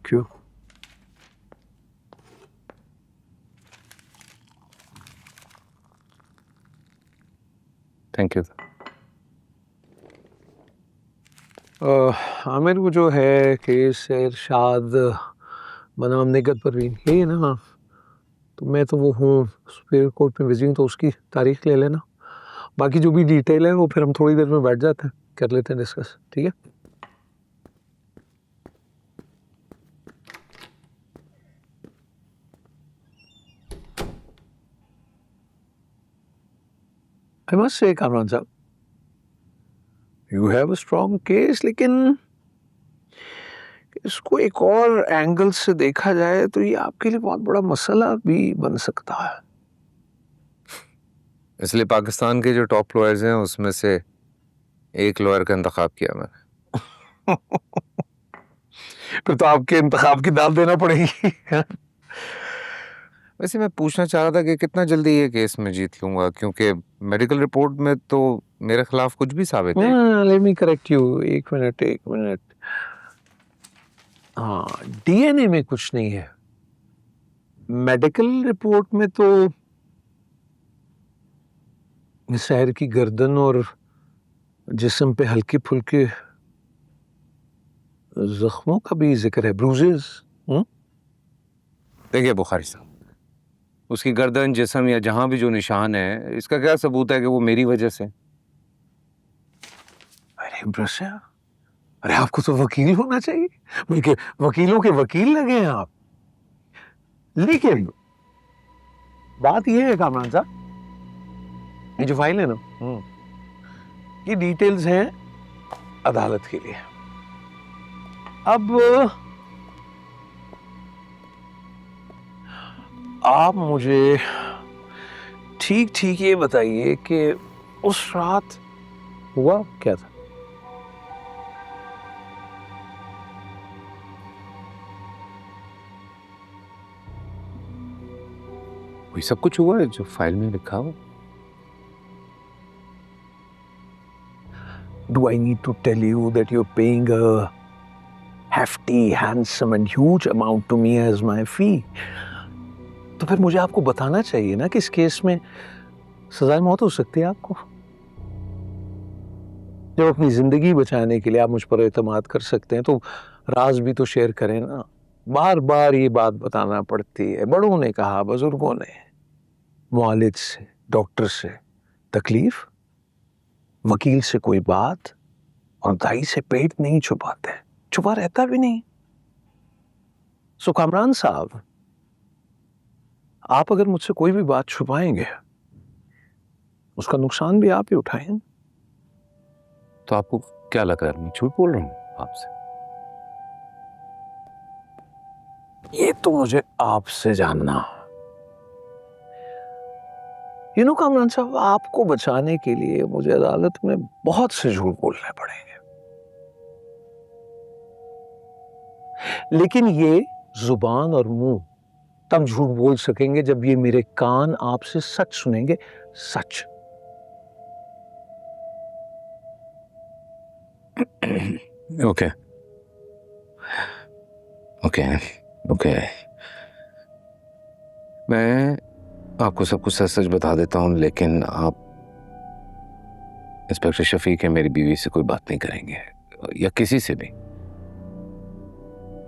Thank you. Thank you. Aamir वो जो है केस इरशाद बनाम निगत परवीन, यही है ना? तो मैं तो वो हूँ सुप्रीम कोर्ट में बिजी हूँ, तो उसकी तारीख ले लेना। बाकी जो भी डिटेल है वो फिर हम थोड़ी देर में बैठ जाते हैं, कर लेते हैं डिस्कस, ठीक है? आई मस्ट से कामरान साहब, you have a strong case, लेकिन इसको एक और एंगल से देखा जाए तो ये आपके लिए बहुत बड़ा मसला भी बन सकता है। इसलिए पाकिस्तान के जो टॉप लॉयर्स हैं उसमें से एक लॉयर का इंतखाब किया मैंने। फिर तो आपके इंतखाब की दाद देना पड़ेगी। वैसे मैं पूछना चाह रहा था कि कितना जल्दी ये केस में जीत लूंगा, क्योंकि मेडिकल रिपोर्ट में तो मेरे खिलाफ कुछ भी साबित है। लेट मी करेक्ट यू, एक मिनट। हाँ, डीएनए में कुछ नहीं है, मेडिकल रिपोर्ट में तो शहर की गर्दन और जिस्म पे हल्के फुल्के जख्मों का भी जिक्र है, ब्रूजेस। देखिए बुखारी साहब, उसकी गर्दन, जिस्म या जहां भी जो निशान है, इसका क्या सबूत है कि वो मेरी वजह से? अरे इम्प्रेसिव, अरे आपको तो वकील होना चाहिए, बल्कि वकीलों के वकील लगे हैं आप। लेकिन बात यह है कामरान साहब, ये जो फाइल है ना, ये डिटेल्स हैं अदालत के लिए। अब आप मुझे ठीक ठीक ये बताइए कि उस रात हुआ क्या था? वही सब कुछ हुआ है जो फाइल में लिखा हो। Do I need to tell you that you're paying a hefty, handsome and huge amount to me as my fee? तो फिर मुझे आपको बताना चाहिए ना कि इस केस में सजाए मौत हो सकती है आपको। जब अपनी जिंदगी बचाने के लिए आप मुझ पर एतमाद कर सकते हैं, तो राज भी तो शेयर करें ना। बार बार ये बात बताना पड़ती है, बड़ों ने कहा, बुजुर्गों ने, मुआलिज से, डॉक्टर से तकलीफ, वकील से कोई बात, और दाई से पेट नहीं छुपाते, छुपा रहता भी नहीं। सो कामरान साहब, आप अगर मुझसे कोई भी बात छुपाएंगे, उसका नुकसान भी आप ही उठाएं। तो आपको क्या लग रहा है मैं झूठ बोल रहा हूँ आपसे? ये तो मुझे आपसे जानना। कामरान साहब, आपको बचाने के लिए मुझे अदालत में बहुत से झूठ बोलने पड़ेंगे, लेकिन ये जुबान और मुंह तब झूठ बोल सकेंगे जब ये मेरे कान आपसे सच सुनेंगे, सच। ओके ओके ओके, मैं आपको सब कुछ सच सच बता देता हूँ, लेकिन आप इंस्पेक्टर शफीक है, मेरी बीवी से कोई बात नहीं करेंगे या किसी से भी।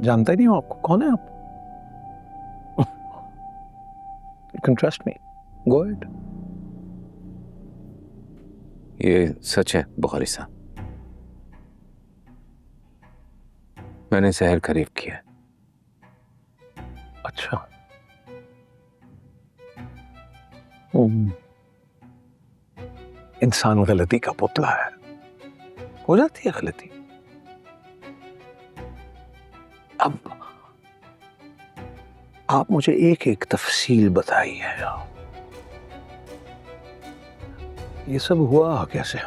जानता ही नहीं हूं आपको, कौन है आप? You can trust me. Go ahead. ये सच है बुखारी साहब, मैंने शहर खरीद किया। अच्छा। इंसान गलती का पुतला है, हो जाती है गलती। अब आप मुझे एक एक तफसील बताइए, ये सब हुआ कैसे?